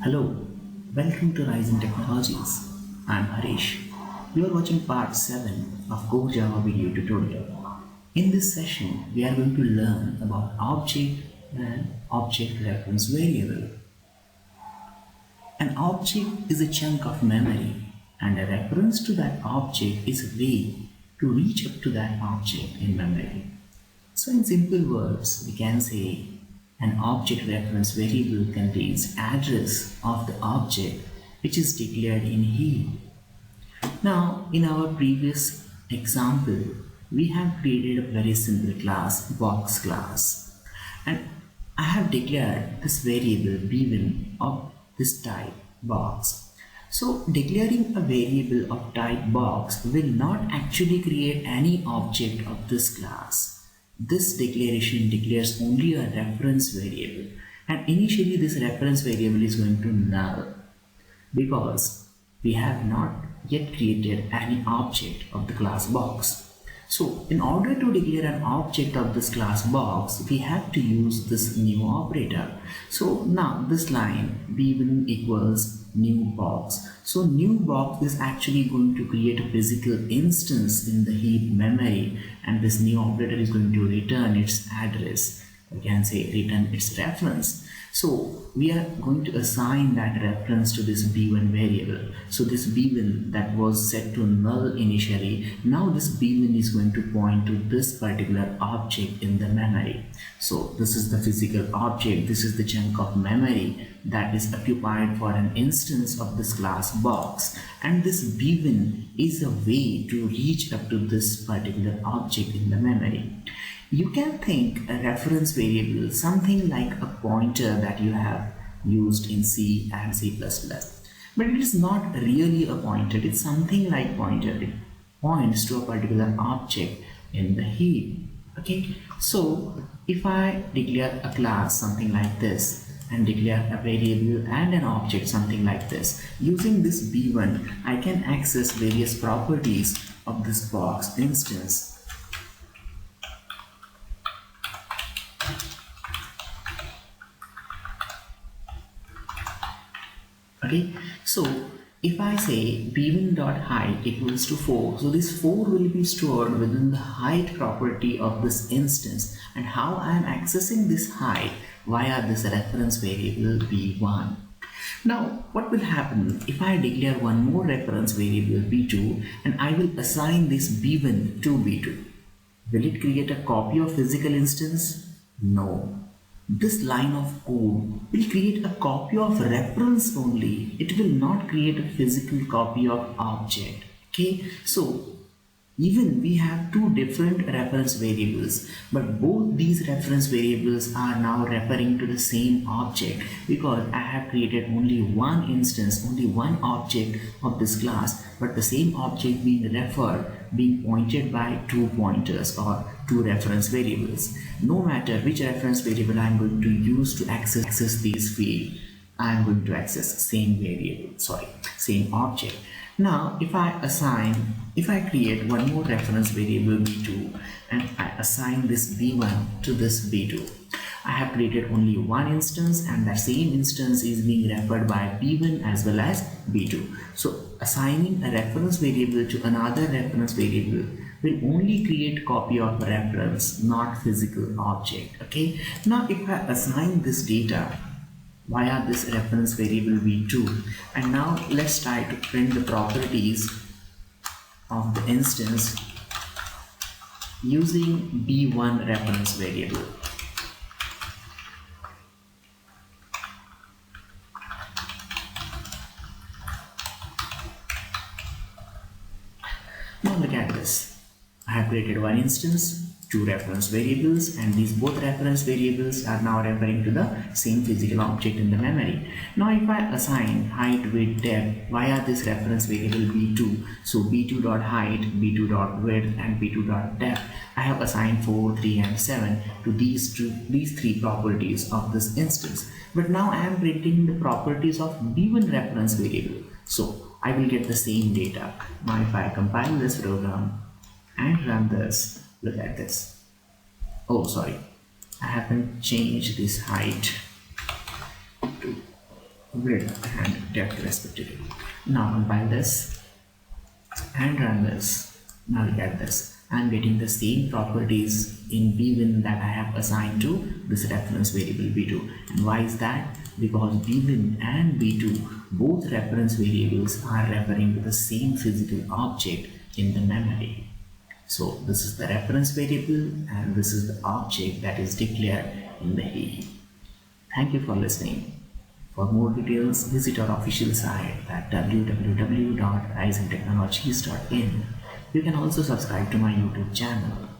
Hello, welcome to Rising Technologies. I'm Harish. You are watching part 7 of Go Java video tutorial. In this session, we are going to learn about object and object reference variable. An object is a chunk of memory, and a reference to that object is a way to reach up to that object in memory. So in simple words, we can say an object reference variable contains address of the object which is declared in heap. Now, in our previous example, we have created a very simple class, box class, and I have declared this variable b1 of this type box. So declaring a variable of type box will not actually create any object of this class. This declaration declares only a reference variable, and initially this reference variable is going to null because we have not yet created any object of the class box. So in order to declare an object of this class box, we have to use this new operator. So now this line b1 equals new box. So new box is actually going to create a physical instance in the heap memory, and this new operator is going to return its address. We can say return its reference. So we are going to assign that reference to this b1 variable. So this b1 that was set to null initially, now this b1 is going to point to this particular object in the memory. So this is the physical object, this is the chunk of memory that is occupied for an instance of this class box, and this b1 is a way to reach up to this particular object in the memory. You can think a reference variable something like a pointer that you have used in C and C++. But it is not really a pointer, it's something like pointer. It points to a particular object in the heap. Okay, so if I declare a class something like this and declare a variable and an object something like this, using this b1 I can access various properties of this box instance. Okay, so if I say b1.height equals to 4, so this 4 will be stored within the height property of this instance, and how I am accessing this height via this reference variable b1. Now what will happen if I declare one more reference variable b2 and I will assign this b1 to b2? Will it create a copy of physical instance? No. This line of code will create a copy of reference only. It will not create a physical copy of object. Okay, so even we have two different reference variables, but both these reference variables are now referring to the same object because I have created only one instance, only one object of this class, but the same object being referred, being pointed by two pointers or two reference variables. No matter which reference variable I am going to use to access these fields, I am going to access same variable, same object. Now if I create one more reference variable b2 and I assign this b1 to this b2, I have created only one instance, and that same instance is being referred by b1 as well as b2. So assigning a reference variable to another reference variable will only create copy of reference, not physical object. Okay, now if I assign this data via this reference variable b2, and now let's try to print the properties of the instance using b1 reference variable. Now look at this. I have created one instance, two reference variables, and these both reference variables are now referring to the same physical object in the memory. Now if I assign height, width, depth via this reference variable b2, so b2.height, b2.width, and b2.depth, I have assigned 4, 3, and 7 to these three properties of this instance. But now I am printing the properties of b1 reference variable, so I will get the same data. Now if I compile this program and run this, look at this. Oh sorry, I haven't changed this height to width and depth respectively. Now compile this and run this. Now look at this. I'm getting the same properties in bwin that I have assigned to this reference variable b2. And why is that? Because bwin and b2, both reference variables, are referring to the same physical object in the memory. So this is the reference variable and this is the object that is declared in the heap. Thank you for listening. For more details, visit our official site at www.risingtechnologies.in. You can also subscribe to my YouTube channel.